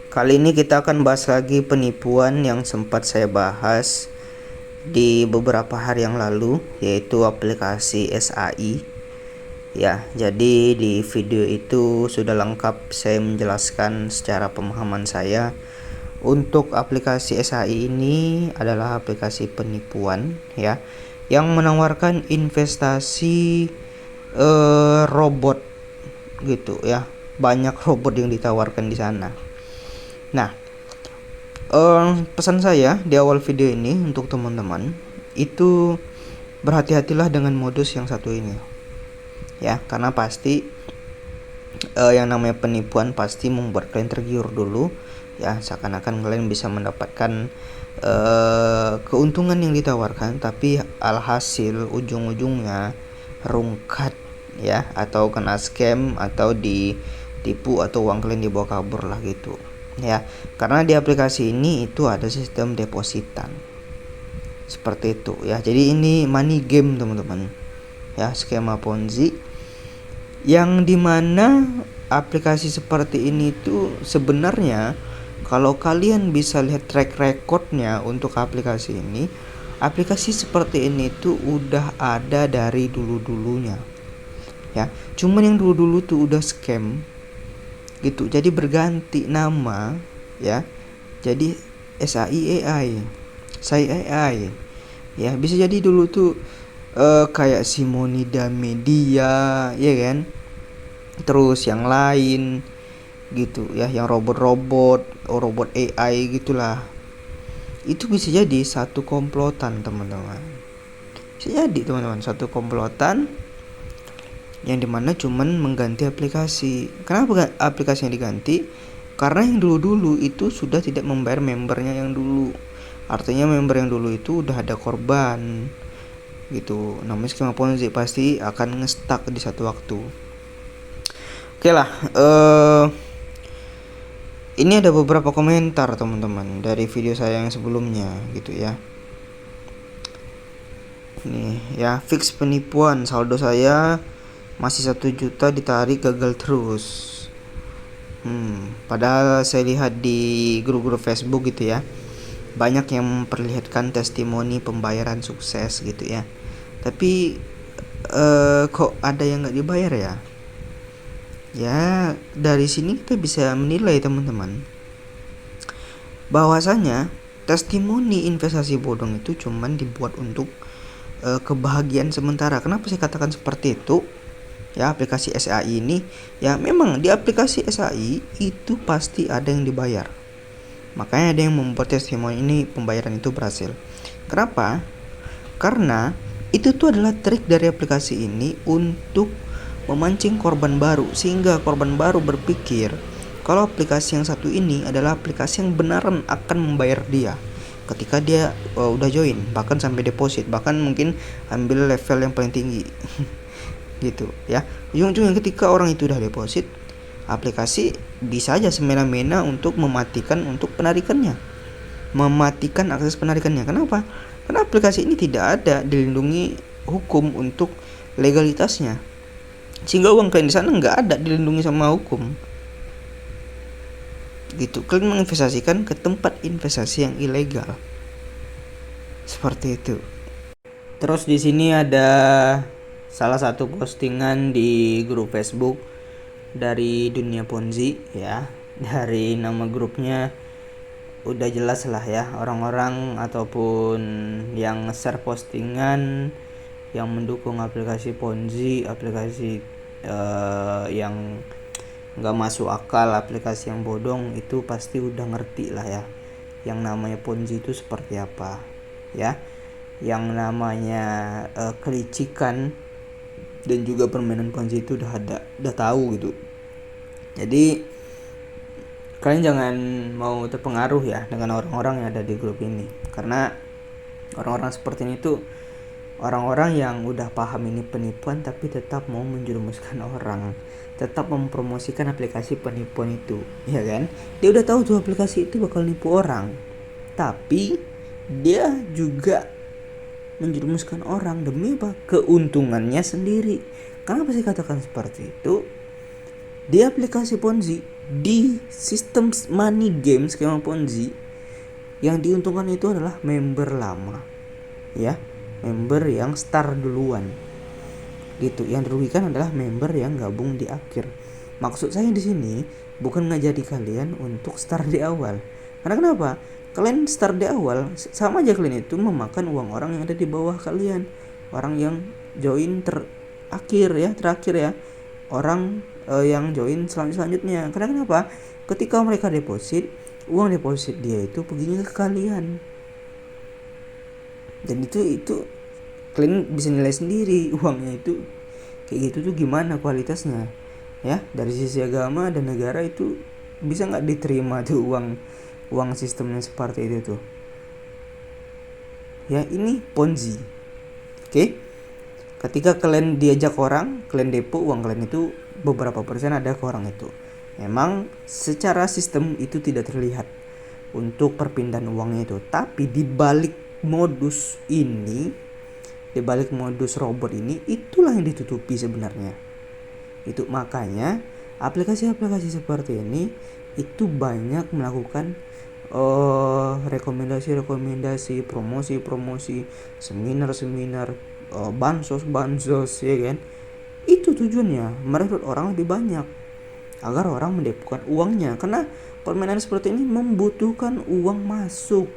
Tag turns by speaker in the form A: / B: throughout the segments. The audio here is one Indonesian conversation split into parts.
A: Kali ini kita akan bahas lagi penipuan yang sempat saya bahas di beberapa hari yang lalu, yaitu aplikasi SAI. Ya, jadi di video itu sudah lengkap saya menjelaskan secara pemahaman saya. Untuk aplikasi SAI ini adalah aplikasi penipuan ya, yang menawarkan investasi robot gitu ya. Banyak robot yang ditawarkan di sana. Nah, pesan saya di awal video ini untuk teman-teman itu berhati-hatilah dengan modus yang satu ini ya, karena pasti yang namanya penipuan pasti membuat kalian tergiur dulu ya, seakan-akan kalian bisa mendapatkan keuntungan yang ditawarkan, tapi alhasil ujung-ujungnya rungkat ya, atau kena scam atau ditipu atau uang kalian dibawa kabur lah gitu ya. Karena di aplikasi ini itu ada sistem depositan seperti itu ya. Jadi ini money game teman-teman ya, skema Ponzi, yang dimana aplikasi seperti ini tuh sebenarnya kalau kalian bisa lihat track recordnya untuk aplikasi ini, aplikasi seperti ini tuh udah ada dari dulu-dulunya ya. Cuman yang dulu-dulu tuh udah scam gitu, jadi berganti nama ya, jadi SAI AI, SAI AI ya. Bisa jadi dulu tuh kayak Simonida Media ya kan, terus yang lain gitu ya, yang robot AI gitulah. Itu bisa jadi satu komplotan teman-teman, bisa jadi teman-teman satu komplotan yang dimana cuman mengganti aplikasi. Kenapa aplikasinya diganti? Karena yang dulu-dulu itu sudah tidak membayar membernya yang dulu. Artinya member yang dulu itu udah ada korban gitu. Namanya skema Ponzi, pasti akan nge-stuck di satu waktu. Oke lah, ini ada beberapa komentar teman-teman dari video saya yang sebelumnya gitu ya. Nih ya, fix penipuan, saldo saya masih 1 juta ditarik gagal terus. Padahal saya lihat di grup-grup Facebook gitu ya, banyak yang memperlihatkan testimoni pembayaran sukses gitu ya. Tapi kok ada yang nggak dibayar ya? Ya dari sini kita bisa menilai teman-teman, bahwasanya testimoni investasi bodong itu cuman dibuat untuk kebahagiaan sementara. Kenapa saya katakan seperti itu? Ya, aplikasi SAI ini ya, memang di aplikasi SAI itu pasti ada yang dibayar. Makanya ada yang membuat testimoni ini pembayaran itu berhasil. Kenapa? Karena itu tuh adalah trik dari aplikasi ini untuk memancing korban baru, sehingga korban baru berpikir kalau aplikasi yang satu ini adalah aplikasi yang benaran akan membayar dia ketika dia udah join, bahkan sampai deposit, bahkan mungkin ambil level yang paling tinggi gitu ya. Ujung-ujungnya ketika orang itu udah deposit, aplikasi bisa aja semena-mena untuk mematikan untuk penarikannya, mematikan akses penarikannya. Kenapa? Karena aplikasi ini tidak ada dilindungi hukum untuk legalitasnya, sehingga uang kalian di sana nggak ada dilindungi sama hukum gitu. Kalian menginvestasikan ke tempat investasi yang ilegal seperti itu. Terus di sini ada salah satu postingan di grup Facebook dari dunia Ponzi ya. Dari nama grupnya udah jelas lah ya, orang-orang ataupun yang share postingan yang mendukung aplikasi Ponzi, aplikasi yang nggak masuk akal, aplikasi yang bodong, itu pasti udah ngerti lah ya yang namanya Ponzi itu seperti apa ya, yang namanya kelicikan dan juga permainan Ponzi itu udah tahu gitu. Jadi kalian jangan mau terpengaruh ya dengan orang-orang yang ada di grup ini, karena orang-orang seperti ini tuh orang-orang yang udah paham ini penipuan tapi tetap mau menjerumuskan orang, tetap mempromosikan aplikasi penipuan itu ya kan. Dia udah tahu tuh aplikasi itu bakal nipu orang, tapi dia juga menjerumuskan orang demi apa? Keuntungannya sendiri. Kenapa saya katakan seperti itu? Di aplikasi Ponzi di sistem money game skema Ponzi, yang diuntungkan itu adalah member lama, ya, member yang start duluan gitu. Yang dirugikan adalah member yang gabung di akhir. Maksud saya di sini bukan ngajari kalian untuk start di awal. Karena kenapa? Kalian start di awal, sama aja kalian itu memakan uang orang yang ada di bawah kalian, orang yang join terakhir ya, orang yang join selanjutnya. Karena kenapa? Ketika mereka deposit, uang deposit dia itu perginya ke kalian, dan itu kalian bisa nilai sendiri uangnya itu kayak gitu tuh gimana kualitasnya, ya. Dari sisi agama dan negara itu bisa nggak diterima tuh uang sistemnya seperti itu tuh, ya. Ini Ponzi, oke. Ketika kalian diajak orang, kalian depo uang kalian itu beberapa persen ada ke orang itu. Memang secara sistem itu tidak terlihat untuk perpindahan uangnya itu, tapi di balik modus robot ini, itulah yang ditutupi sebenarnya. Itu makanya aplikasi-aplikasi seperti ini itu banyak melakukan rekomendasi, promosi, seminar, bansos, ya kan. Itu tujuannya merekrut orang lebih banyak agar orang mendepokan uangnya, karena permainan seperti ini membutuhkan uang masuk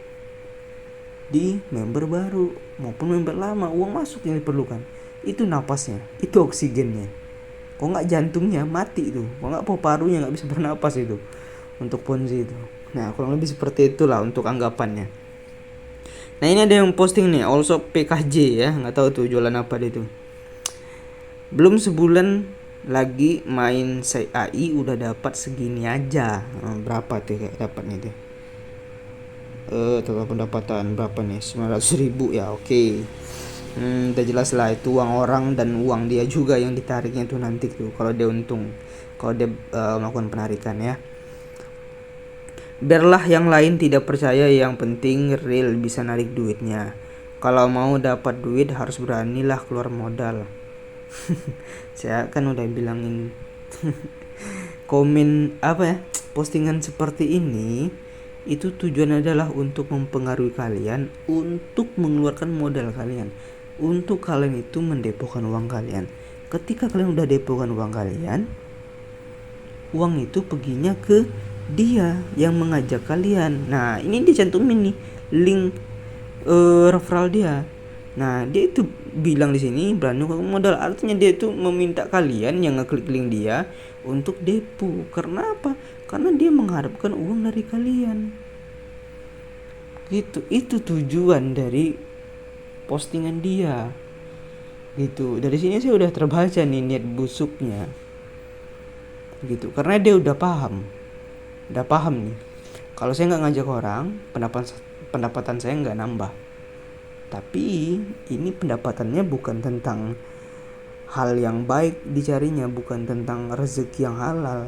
A: di member baru maupun member lama. Uang masuk yang diperlukan, itu napasnya, itu oksigennya. Kok nggak jantungnya mati itu, kok nggak paru-parunya nggak bisa bernapas itu untuk Ponzi itu. Nah, kurang lebih seperti itulah untuk anggapannya. Nah, ini ada yang posting nih, also PKJ ya, nggak tahu tuh jualan apa dia tuh. Belum sebulan lagi main AI udah dapat segini aja. Berapa tuh kayak dapatnya tuh? Total pendapatan berapa nih? 900.000 ya, oke. Udah jelas lah itu uang orang dan uang dia juga yang ditariknya tuh nanti tuh kalau dia untung, kalau dia melakukan penarikan, ya. Biarlah yang lain tidak percaya, yang penting real bisa narik duitnya. Kalau mau dapat duit harus beranilah keluar modal. Saya kan udah bilangin. Komen postingan seperti ini itu tujuan adalah untuk mempengaruhi kalian untuk mengeluarkan modal kalian, untuk kalian itu mendepokan uang kalian. Ketika kalian udah depokan uang kalian, uang itu perginya ke dia yang mengajak kalian. Nah, ini dicantumin nih link referral dia. Nah, dia itu bilang di sini berani modal, artinya dia itu meminta kalian yang ngeklik link dia untuk depo. Karena apa? Karena dia mengharapkan uang dari kalian. Gitu. Itu tujuan dari postingan dia. Gitu. Dari sini saya udah terbaca nih niat busuknya. Gitu. Karena dia udah paham nih, kalau saya nggak ngajak orang, pendapatan saya nggak nambah. Tapi ini pendapatannya bukan tentang hal yang baik dicarinya, bukan tentang rezeki yang halal,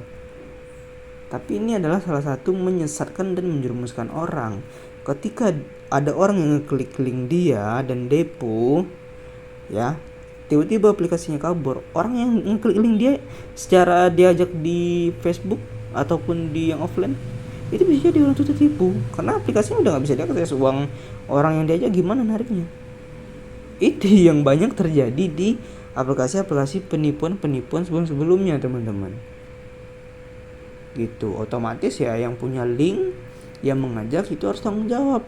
A: tapi ini adalah salah satu menyesatkan dan menjerumuskan orang. Ketika ada orang yang ngeklik link dia dan depo, ya, tiba-tiba aplikasinya kabur. Orang yang ngeklik link dia secara diajak di Facebook ataupun di yang offline, itu bisa jadi orang tertipu karena aplikasinya udah nggak bisa diakses. Uang orang yang diajak gimana nariknya? Itu yang banyak terjadi di aplikasi-aplikasi penipuan sebelumnya, teman-teman. Gitu. Otomatis ya yang punya link yang mengajak itu harus tanggung jawab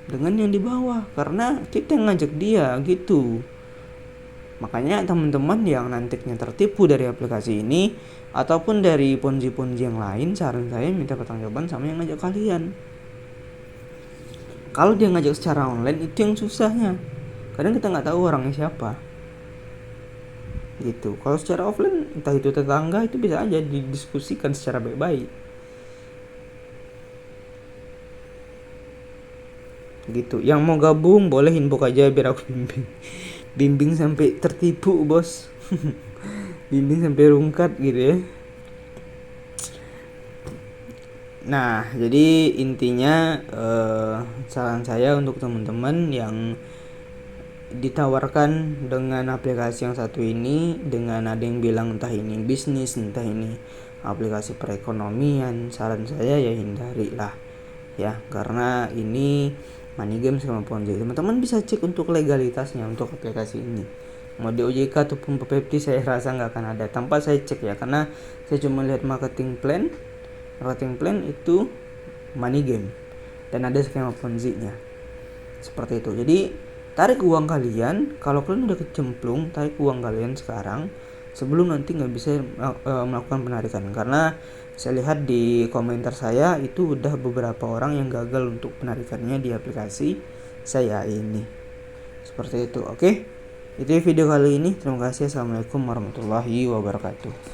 A: dengan yang di bawah, karena kita yang ngajak dia gitu. Makanya teman-teman yang nantinya tertipu dari aplikasi ini ataupun dari ponzi-ponzi yang lain, saran saya minta pertanggungjawaban sama yang ngajak kalian. Kalau dia ngajak secara online itu yang susahnya, kadang kita nggak tahu orangnya siapa. Gitu. Kalau secara offline, entah itu tetangga, itu bisa aja didiskusikan secara baik-baik. Gitu. Yang mau gabung boleh inbox aja biar aku bimbing sampai tertipu, bos. Bimbing sampai rungkat gitu ya. Nah, jadi intinya saran saya untuk teman-teman yang ditawarkan dengan aplikasi yang satu ini, dengan ada yang bilang entah ini bisnis, entah ini aplikasi perekonomian, saran saya ya hindarilah ya, karena ini money game sama Ponzi. Teman-teman bisa cek untuk legalitasnya untuk aplikasi ini, mau di OJK ataupun PPT saya rasa nggak akan ada tanpa saya cek ya, karena saya cuma lihat marketing plan itu money game dan ada skema Ponzi nya seperti itu. Jadi tarik uang kalian, kalau kalian udah kecemplung, tarik uang kalian sekarang sebelum nanti nggak bisa melakukan penarikan, karena saya lihat di komentar saya itu udah beberapa orang yang gagal untuk penarikannya di aplikasi saya ini seperti itu. Oke, itu video kali ini. Terima kasih. Assalamualaikum warahmatullahi wabarakatuh.